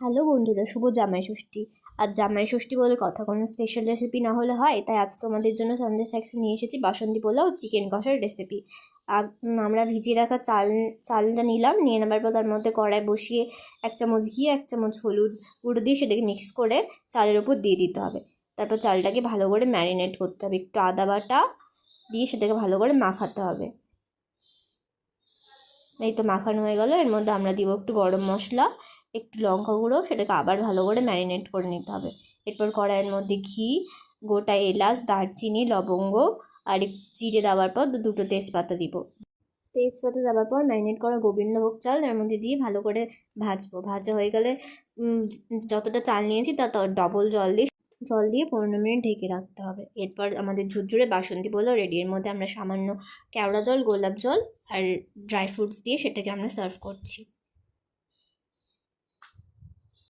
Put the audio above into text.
Hello বন্ধুরা, শুভ জামাই ষষ্ঠী। আজ জামাই ষষ্ঠী বলে কথা, কোনো স্পেশাল রেসিপি না হলে হয়, তাই আজ তোমাদের জন্য সন্ধ্যা স্ন্যাক্সে নিয়ে এসেছি বাসন্তী পোলাও চিকেন কষার রেসিপি। আমরা ভিজিয়ে রাখা চালটা নিয়ে নেবার পর তার মধ্যে কড়াই বসিয়ে 1 চামচ ঘি 1 চামচ হলুদ গুঁড়ো দিয়ে সেটাকে মিক্স করে চালের ওপর দিয়ে দিতে হবে। তারপর চালটাকে ভালো করে ম্যারিনেট করতে হবে, একটু আদা বাটা দিয়ে সেটাকে ভালো করে মাখাতে হবে। এই তো মাখানো হয়ে গেল। এর মধ্যে আমরা দিব একটু গরম মশলা, একটু লঙ্কা গুঁড়ো, সেটাকে আবার ভালো করে ম্যারিনেট করে নিতে হবে। এরপর কড়াইয়ের মধ্যে ঘি, গোটা এলাচ, দারচিনি, লবঙ্গ আর জিরে দেওয়ার পর দুটো তেজপাতা দিব। তেজপাতা দেওয়ার পর ম্যারিনেট করা গোবিন্দভোগ চাল এর মধ্যে দিয়ে ভালো করে ভাজবো। ভাজা হয়ে গেলে যতটা চাল নিয়েছি তার ডবল জল দিয়ে 15 মিনিট ঢেকে রাখতে হবে। এরপর আমাদের ঝুরঝুরে বাসন্তী পোলাও রেডি। এর মধ্যে আমরা সামান্য কেওড়া জল, গোলাপ জল আর ড্রাই ফ্রুটস দিয়ে সেটাকে আমরা সার্ভ করছি।